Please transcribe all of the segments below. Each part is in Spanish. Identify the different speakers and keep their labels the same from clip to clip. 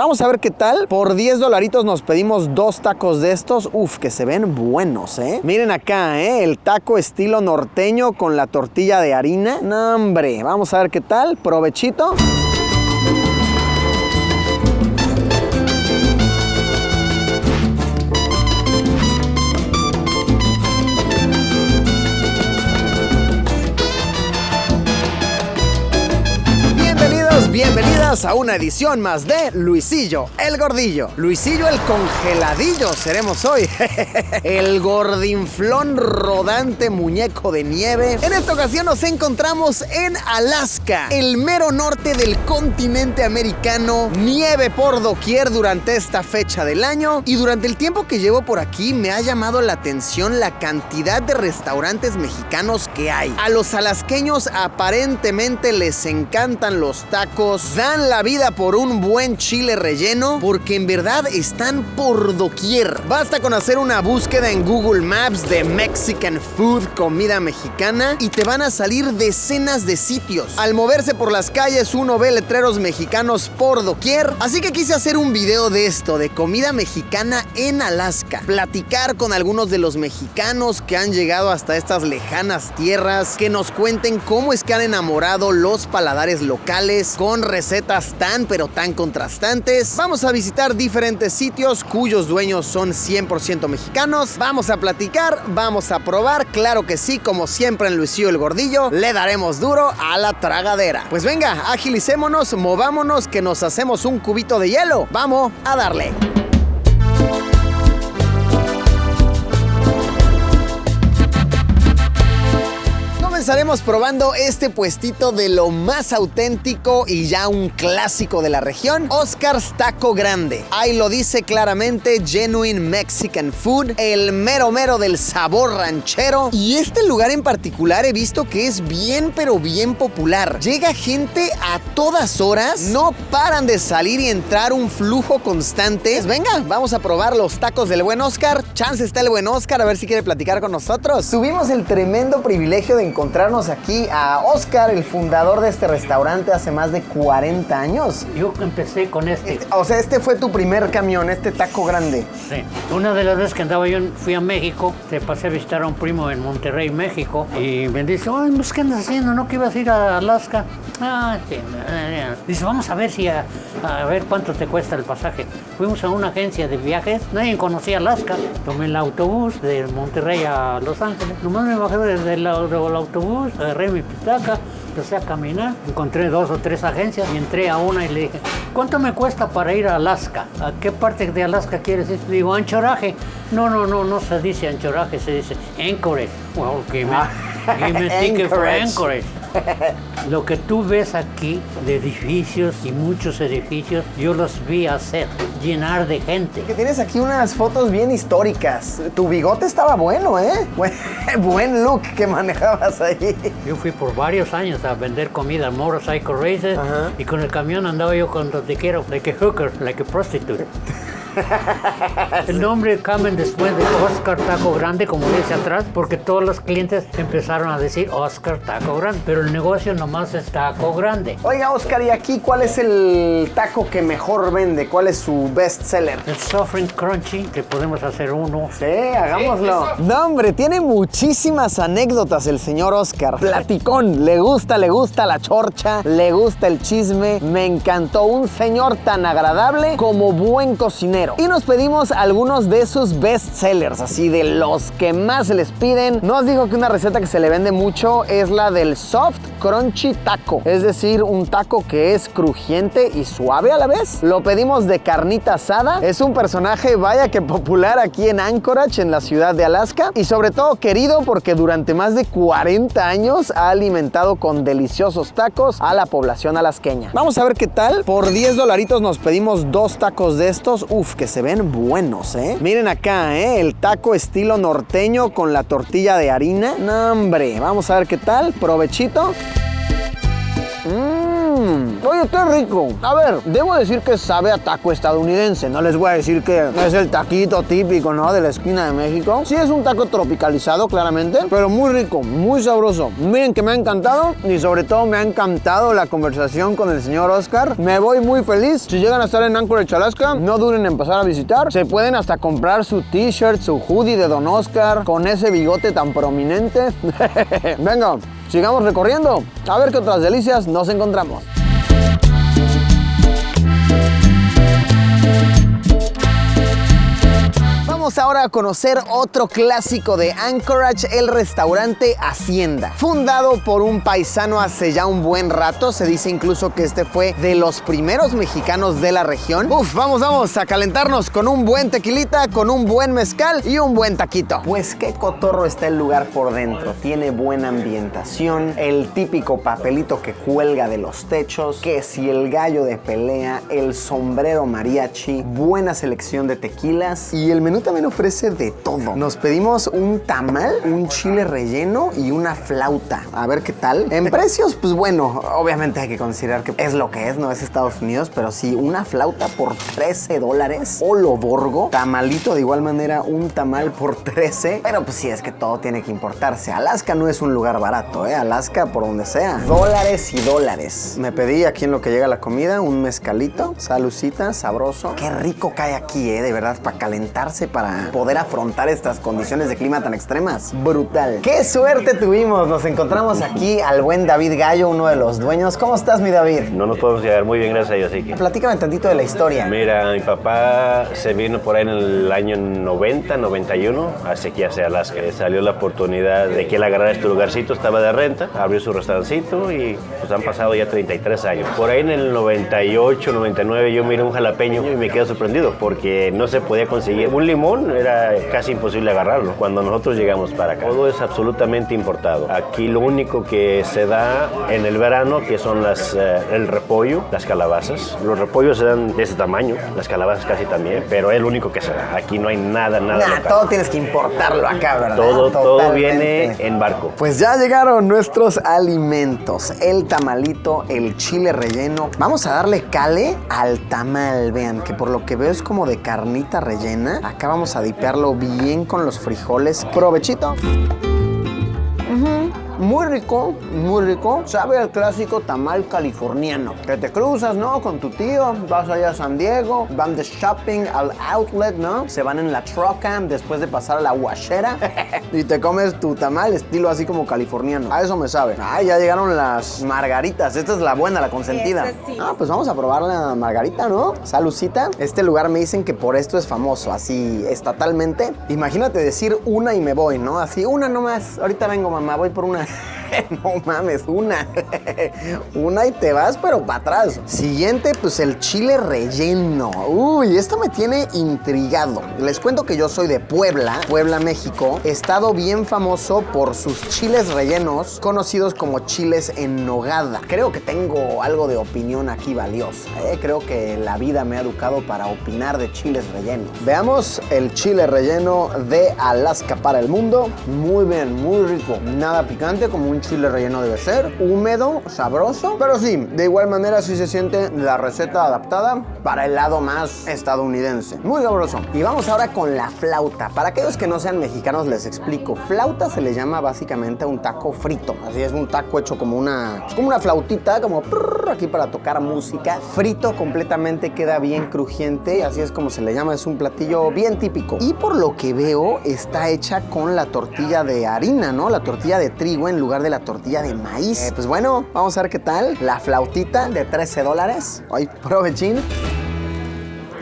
Speaker 1: Vamos a ver qué tal. Por 10 dolaritos nos pedimos 2 tacos de estos. Uf, que se ven buenos, Miren acá, el taco estilo norteño con la tortilla de harina. No, hombre, vamos a ver qué tal. Provechito. Bienvenidas a una edición más de Luisillo el Gordillo. Luisillo el Congeladillo seremos hoy. El gordinflón rodante muñeco de nieve. En esta ocasión nos encontramos en Alaska, el mero norte del continente americano. Nieve por doquier durante esta fecha del año. Y durante el tiempo que llevo por aquí me ha llamado la atención la cantidad de restaurantes mexicanos que hay. A los alasqueños aparentemente les encantan los tacos. Dan la vida por un buen chile relleno, porque en verdad están por doquier. Basta con hacer una búsqueda en Google Maps de Mexican Food, comida mexicana, y te van a salir decenas de sitios. Al moverse por las calles uno ve letreros mexicanos por doquier, así que quise hacer un video de esto, de comida mexicana en Alaska. Platicar con algunos de los mexicanos que han llegado hasta estas lejanas tierras, que nos cuenten cómo es que han enamorado los paladares locales, con recetas tan pero tan contrastantes. Vamos a visitar diferentes sitios cuyos dueños son 100% mexicanos. Vamos a platicar, vamos a probar. Claro que sí, como siempre en Luisillo el Gordillo, le daremos duro a la tragadera. Pues venga, agilicémonos, movámonos, que nos hacemos un cubito de hielo. Vamos a darle. Comenzaremos probando este puestito de lo más auténtico y ya un clásico de la región, Oscar's Taco Grande. Ahí lo dice claramente, Genuine Mexican Food, el mero mero del sabor ranchero. Y este lugar en particular he visto que es bien pero bien popular. Llega gente a todas horas, no paran de salir y entrar un flujo constante. Pues venga, vamos a probar los tacos del buen Oscar. Chance está el buen Oscar, a ver si quiere platicar con nosotros. Tuvimos el tremendo privilegio de encontrarnos aquí a Oscar, el fundador de este restaurante hace más de 40 años.
Speaker 2: Yo empecé con este.
Speaker 1: O sea, este fue tu primer camión, este taco grande.
Speaker 2: Sí. Una de las veces que andaba yo, fui a México, te pasé a visitar a un primo en Monterrey, México, y me dice, ay, pues, ¿qué andas haciendo? ¿No que ibas a ir a Alaska? Ah, sí. Dice, vamos a ver a ver cuánto te cuesta el pasaje. Fuimos a una agencia de viajes, nadie conocía Alaska. Tomé el autobús de Monterrey a Los Ángeles. Nomás me bajé del autobús, agarré mi pitaca, empecé a caminar, encontré 2 o 3 agencias y entré a una y le dije, ¿cuánto me cuesta para ir a Alaska? ¿A qué parte de Alaska quieres ir? Le digo, Anchorage. No se dice Anchorage, se dice Anchorage. Well, give me ticket for Anchorage. Lo que tú ves aquí de edificios y muchos edificios, yo los vi hacer, llenar de gente.
Speaker 1: Que tienes aquí unas fotos bien históricas. Tu bigote estaba bueno, Buen look que manejabas ahí.
Speaker 2: Yo fui por varios años a vender comida, motorcycle races, y con el camión andaba yo con donde quiero, like a hooker, like a prostitute. El nombre cambia después de Oscar Taco Grande, como dice atrás, porque todos los clientes empezaron a decir Oscar Taco Grande, pero el negocio nomás es Taco Grande.
Speaker 1: Oiga, Oscar, ¿y aquí cuál es el taco que mejor vende? ¿Cuál es su best seller?
Speaker 2: El Soft and Crunchy, que podemos hacer uno.
Speaker 1: Sí, hagámoslo. No, hombre, tiene muchísimas anécdotas el señor Oscar. Platicón, le gusta la chorcha, le gusta el chisme. Me encantó, un señor tan agradable como buen cocinero. Y nos pedimos algunos de sus best sellers, así de los que más se les piden. Nos dijo que una receta que se le vende mucho es la del Soft Crunchy Taco, es decir, un taco que es crujiente y suave a la vez. Lo pedimos de carnita asada. Es un personaje, vaya que popular aquí en Anchorage, en la ciudad de Alaska, y sobre todo querido porque durante más de 40 años ha alimentado con deliciosos tacos a la población alasqueña. Vamos a ver qué tal. Por 10 dolaritos nos pedimos 2 tacos de estos. Uf, que se ven buenos, Miren acá, el taco estilo norteño con la tortilla de harina. No, hombre, vamos a ver qué tal. Provechito. Oye, qué rico. A ver, debo decir que sabe a taco estadounidense. No les voy a decir que es el taquito típico, ¿no? De la esquina de México. Sí es un taco tropicalizado, claramente, pero muy rico, muy sabroso. Miren que me ha encantado y sobre todo me ha encantado la conversación con el señor Oscar. Me voy muy feliz. Si llegan a estar en Anchorage, Alaska, no duden en pasar a visitar. Se pueden hasta comprar su t-shirt, su hoodie de Don Oscar con ese bigote tan prominente. Venga, sigamos recorriendo. A ver qué otras delicias nos encontramos. Vamos ahora a conocer otro clásico de Anchorage, el restaurante Hacienda. Fundado por un paisano hace ya un buen rato, se dice incluso que este fue de los primeros mexicanos de la región. Vamos a calentarnos con un buen tequilita, con un buen mezcal y un buen taquito. Pues qué cotorro está el lugar por dentro. Tiene buena ambientación, el típico papelito que cuelga de los techos, que si el gallo de pelea, el sombrero mariachi, buena selección de tequilas y el menú también ofrece de todo. Nos pedimos un tamal, un chile relleno y una flauta. A ver qué tal. En precios, pues bueno, obviamente hay que considerar que es lo que es, no es Estados Unidos, pero sí, una flauta por $13. Olo borgo. Tamalito de igual manera, un tamal por 13. Pero pues sí, es que todo tiene que importarse. Alaska no es un lugar barato, Alaska por donde sea. Dólares y dólares. Me pedí aquí en lo que llega la comida un mezcalito. Salucita, sabroso. Qué rico cae aquí, de verdad, para calentarse, para poder afrontar estas condiciones de clima tan extremas. Brutal. ¡Qué suerte tuvimos! Nos encontramos aquí al buen David Gallo, uno de los dueños. ¿Cómo estás, mi David?
Speaker 3: No nos podemos llegar muy bien, gracias a Dios, así que...
Speaker 1: Platícame tantito de la historia.
Speaker 3: Mira, mi papá se vino por ahí en el año 90, 91, hacia aquí, hacia Alaska. Salió la oportunidad de que él agarrara este lugarcito, estaba de renta, abrió su restaurancito y pues han pasado ya 33 años. Por ahí en el 98, 99 yo miré un jalapeño y me quedé sorprendido porque no se podía conseguir un limón, era casi imposible agarrarlo cuando nosotros llegamos para acá. Todo es absolutamente importado. Aquí lo único que se da en el verano, que son el repollo, las calabazas. Los repollos se dan de ese tamaño, las calabazas casi también, pero es lo único que se da. Aquí no hay nada local.
Speaker 1: Todo tienes que importarlo acá, ¿verdad?
Speaker 3: Todo viene en barco.
Speaker 1: Pues ya llegaron nuestros alimentos. El tamalito, el chile relleno. Vamos a darle cale al tamal, vean, que por lo que veo es como de carnita rellena. Acá vamos a dipearlo bien con los frijoles. Provechito. Muy rico, muy rico. Sabe al clásico tamal californiano. Que te cruzas, ¿no? Con tu tío, vas allá a San Diego, van de shopping al outlet, ¿no? Se van en la troca después de pasar a la guachera y te comes tu tamal estilo así como californiano. A eso me sabe. Ay, ya llegaron las margaritas. Esta es la buena, la consentida.
Speaker 4: Sí.
Speaker 1: Pues vamos a probar la margarita, ¿no? Salucita. Este lugar me dicen que por esto es famoso, así estatalmente. Imagínate decir una y me voy, ¿no? Así, una nomás. Ahorita vengo, mamá, voy por una. No mames, una y te vas, pero para atrás. Siguiente, pues el chile relleno. Uy, esto me tiene intrigado. Les cuento que yo soy de Puebla, México. Estado bien famoso por sus chiles rellenos, conocidos como chiles en nogada. Creo que tengo algo de opinión aquí valiosa. Creo que la vida me ha educado para opinar de chiles rellenos. Veamos el chile relleno de Alaska para el mundo. Muy bien, muy rico. Nada picante, como un chile relleno debe ser. Húmedo, sabroso, pero sí, de igual manera sí se siente la receta adaptada para el lado más estadounidense. Muy sabroso. Y vamos ahora con la flauta. Para aquellos que no sean mexicanos les explico. Flauta se le llama básicamente a un taco frito. Así es, un taco hecho como una flautita, como aquí para tocar música. Frito completamente, queda bien crujiente. Así es como se le llama, es un platillo bien típico. Y por lo que veo, está hecha con la tortilla de harina, ¿no? La tortilla de trigo en lugar de la tortilla de maíz. Pues bueno, vamos a ver qué tal. La flautita de $13. Ay, provechín.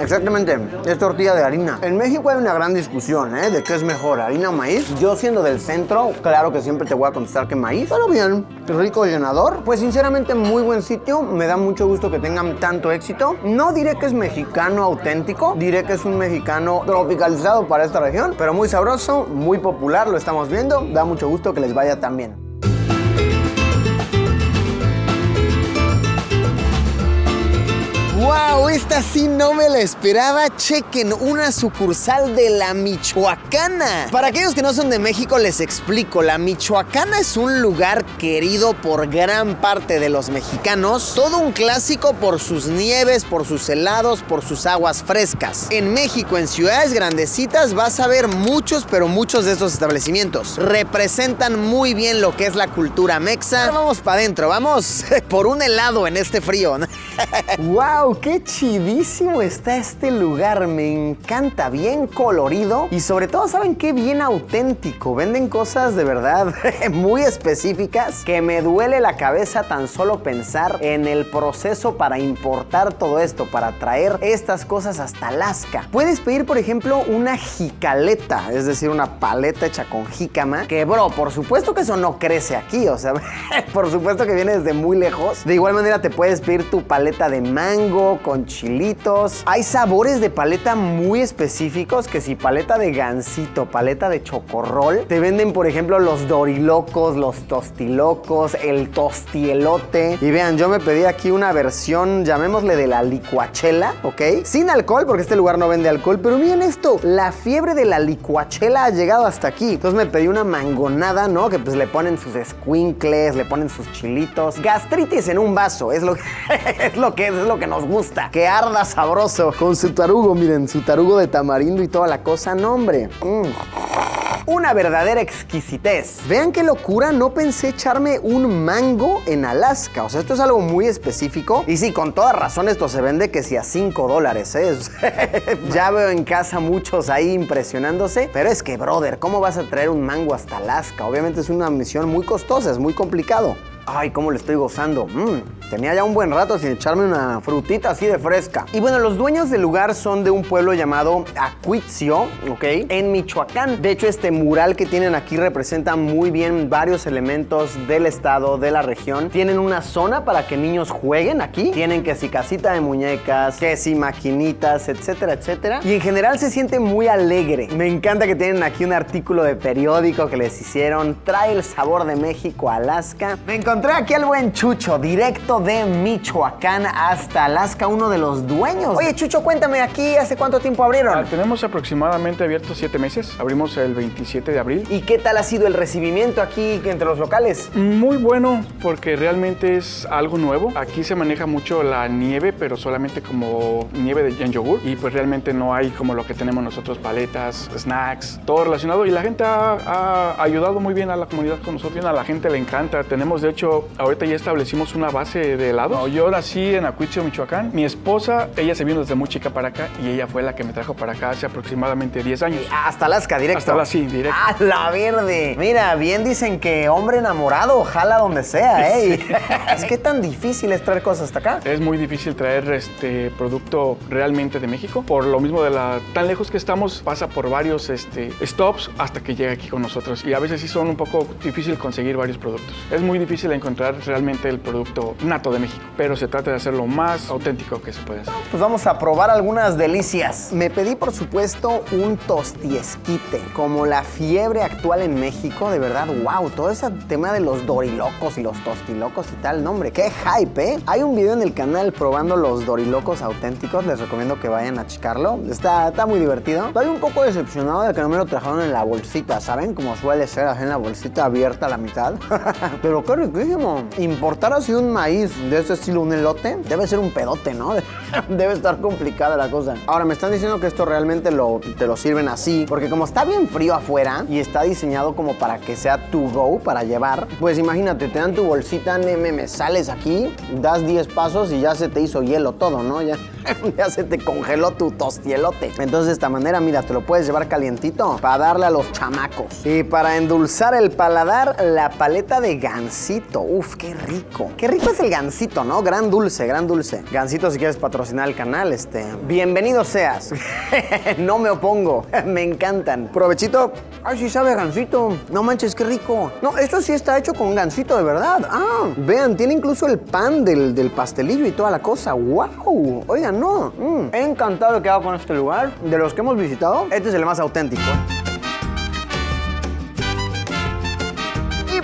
Speaker 1: Exactamente, es tortilla de harina. En México hay una gran discusión, de qué es mejor, harina o maíz. Yo siendo del centro, claro que siempre te voy a contestar que maíz. Pero bien, rico, llenador. Pues sinceramente muy buen sitio, me da mucho gusto que tengan tanto éxito. No diré que es mexicano auténtico, diré que es un mexicano tropicalizado para esta región, pero muy sabroso, muy popular, lo estamos viendo. Da mucho gusto que les vaya tan bien. ¡Wow! Esta sí no me la esperaba. Chequen, una sucursal de La Michoacana. Para aquellos que no son de México, les explico. La Michoacana es un lugar querido por gran parte de los mexicanos. Todo un clásico por sus nieves, por sus helados, por sus aguas frescas. En México, en ciudades grandecitas, vas a ver muchos, pero muchos de estos establecimientos. Representan muy bien lo que es la cultura mexa. Ahora vamos para adentro, vamos por un helado en este frío. ¡Wow! ¡Qué chidísimo está este lugar! Me encanta, bien colorido y sobre todo, ¿saben qué? Bien auténtico. Venden cosas de verdad muy específicas que me duele la cabeza tan solo pensar en el proceso para importar todo esto, para traer estas cosas hasta Alaska. Puedes pedir, por ejemplo, una jicaleta, es decir, una paleta hecha con jícama, que, bro, por supuesto que eso no crece aquí, o sea, por supuesto que viene desde muy lejos. De igual manera te puedes pedir tu paleta de mango con chilitos. Hay sabores de paleta muy específicos, que si paleta de gansito, paleta de chocorrol. Te venden, por ejemplo, los dorilocos, los tostilocos, el tostielote. Y vean, yo me pedí aquí una versión, llamémosle de la licuachela, ¿ok? Sin alcohol, porque este lugar no vende alcohol, pero miren esto, la fiebre de la licuachela ha llegado hasta aquí. Entonces me pedí una mangonada, ¿no? Que pues le ponen sus escuincles, le ponen sus chilitos. Gastritis en un vaso, es lo que nos gusta. Que arda sabroso. Con su tarugo, miren, su tarugo de tamarindo y toda la cosa, no, hombre. Una verdadera exquisitez. Vean qué locura, no pensé echarme un mango en Alaska. O sea, esto es algo muy específico. Y sí, con toda razón esto se vende que si a $5, ¿eh? Ya veo en casa muchos ahí impresionándose. Pero es que, brother, ¿cómo vas a traer un mango hasta Alaska? Obviamente es una misión muy costosa, es muy complicado. Ay, cómo le estoy gozando. Tenía ya un buen rato sin echarme una frutita así de fresca. Y bueno, los dueños del lugar son de un pueblo llamado Acuitzio, ¿ok? En Michoacán. De hecho, este mural que tienen aquí representa muy bien varios elementos del estado, de la región. Tienen una zona para que niños jueguen aquí. Tienen que si casita de muñecas, que si maquinitas, etcétera, etcétera. Y en general se siente muy alegre. Me encanta que tienen aquí un artículo de periódico que les hicieron. Trae el sabor de México a Alaska. Me encontré aquí al buen Chucho, directo de Michoacán hasta Alaska, uno de los dueños. Oye, Chucho, cuéntame, ¿aquí hace cuánto tiempo abrieron?
Speaker 4: Tenemos aproximadamente abiertos 7 meses. Abrimos el 27 de abril.
Speaker 1: ¿Y qué tal ha sido el recibimiento aquí entre los locales?
Speaker 4: Muy bueno, porque realmente es algo nuevo. Aquí se maneja mucho la nieve, pero solamente como nieve en yogur. Y pues realmente no hay como lo que tenemos nosotros, paletas, snacks, todo relacionado. Y la gente ha ayudado muy bien a la comunidad con nosotros. A la gente le encanta. Tenemos, de hecho, ahorita ya establecimos una base de helados. Yo nací en Acuitzio, Michoacán. Mi esposa, ella se vino desde muy chica para acá y ella fue la que me trajo para acá hace aproximadamente 10 años.
Speaker 1: Hasta Alaska, directo.
Speaker 4: Hasta Alaska, sí, directo.
Speaker 1: ¡Ah, la verde! Mira, bien dicen que hombre enamorado jala donde sea, ¿eh? Sí. Es que tan difícil es traer cosas hasta acá.
Speaker 4: Es muy difícil traer este producto realmente de México. Por lo mismo de tan lejos que estamos, pasa por varios stops hasta que llega aquí con nosotros. Y a veces sí son un poco difícil conseguir varios productos. Es muy difícil encontrar realmente el producto nato de México, pero se trata de hacerlo más auténtico que se puede hacer.
Speaker 1: Pues vamos a probar algunas delicias. Me pedí, por supuesto, un tostiesquite, como la fiebre actual en México, de verdad, wow, todo ese tema de los dorilocos y los tostilocos y tal, no, hombre, qué hype, ¿eh? Hay un video en el canal probando los dorilocos auténticos, les recomiendo que vayan a checarlo, está muy divertido. Estoy un poco decepcionado de que no me lo trajeron en la bolsita, ¿saben? Como suele ser, así en la bolsita abierta a la mitad. Pero qué riquísimo. Importar así un maíz de este estilo, un elote, debe ser un pedote, ¿no? Debe estar complicada la cosa. Ahora, me están diciendo que esto realmente te lo sirven así, porque como está bien frío afuera y está diseñado como para que sea to go, para llevar, pues imagínate, te dan tu bolsita, me sales aquí, das 10 pasos y ya se te hizo hielo todo, ¿no? Ya se te congeló tu tostielote. Entonces, de esta manera, mira, te lo puedes llevar calientito para darle a los chamacos. Y para endulzar el paladar, la paleta de gansito. Uf, qué rico. Qué rico es el gansito, ¿no? Gran dulce, gran dulce. Gansito, si quieres patrocinar el canal, bienvenido seas. No me opongo. Me encantan. Provechito. Ay, sí sabe a gansito. No manches, qué rico. No, esto sí está hecho con gansito de verdad. Ah, vean, tiene incluso el pan del pastelillo y toda la cosa. ¡Wow! Oigan, no. He encantado de quedado con este lugar. De los que hemos visitado, este es el más auténtico.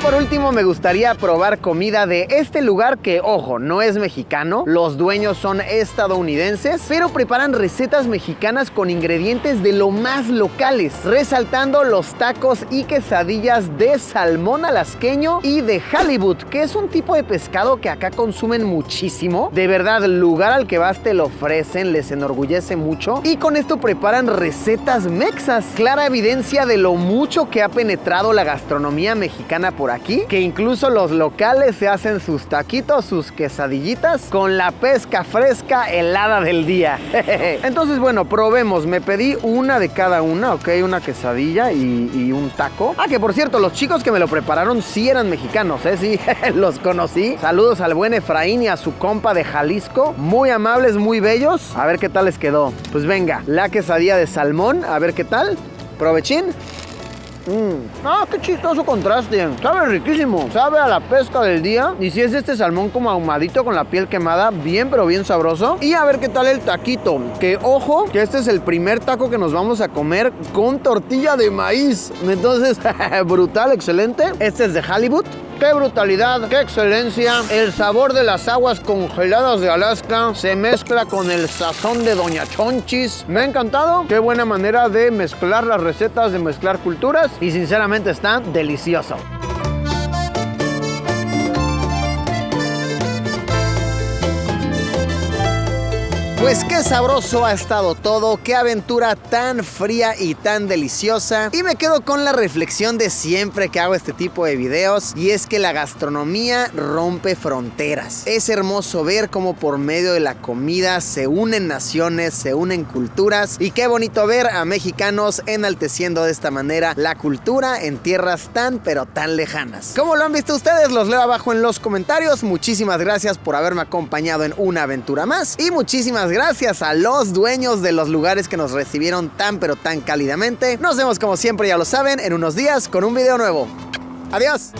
Speaker 1: por último me gustaría probar comida de este lugar que, ojo, no es mexicano. Los dueños son estadounidenses, pero preparan recetas mexicanas con ingredientes de lo más locales, resaltando los tacos y quesadillas de salmón alasqueño y de halibut, que es un tipo de pescado que acá consumen muchísimo. De verdad, el lugar al que vas te lo ofrecen, les enorgullece mucho. Y con esto preparan recetas mexas, clara evidencia de lo mucho que ha penetrado la gastronomía mexicana por aquí, que incluso los locales se hacen sus taquitos, sus quesadillitas con la pesca fresca helada del día. Entonces, bueno, probemos. Me pedí una de cada una, ok, una quesadilla y un taco. Ah, que por cierto, los chicos que me lo prepararon sí eran mexicanos, sí, los conocí. Saludos al buen Efraín y a su compa de Jalisco. Muy amables, muy bellos. A ver qué tal les quedó. Pues venga, la quesadilla de salmón, a ver qué tal. Provechín. Ah, qué chistoso contraste. Sabe riquísimo. Sabe a la pesca del día. Y si es este salmón como ahumadito con la piel quemada, bien pero bien sabroso. Y a ver qué tal el taquito. Que ojo, que este es el primer taco que nos vamos a comer con tortilla de maíz. Entonces, brutal, excelente. Este es de halibut. ¡Qué brutalidad! ¡Qué excelencia! El sabor de las aguas congeladas de Alaska se mezcla con el sazón de Doña Chonchis. Me ha encantado. ¡Qué buena manera de mezclar las recetas, de mezclar culturas! Y sinceramente está delicioso. Pues qué sabroso ha estado todo, qué aventura tan fría y tan deliciosa. Y me quedo con la reflexión de siempre que hago este tipo de videos, y es que la gastronomía rompe fronteras. Es hermoso ver cómo por medio de la comida se unen naciones, se unen culturas, y qué bonito ver a mexicanos enalteciendo de esta manera la cultura en tierras tan pero tan lejanas. ¿Cómo lo han visto ustedes? Los leo abajo en los comentarios. Muchísimas gracias por haberme acompañado en una aventura más, y muchísimas gracias a los dueños de los lugares que nos recibieron tan pero tan cálidamente. Nos vemos como siempre, ya lo saben, en unos días con un video nuevo. ¡Adiós!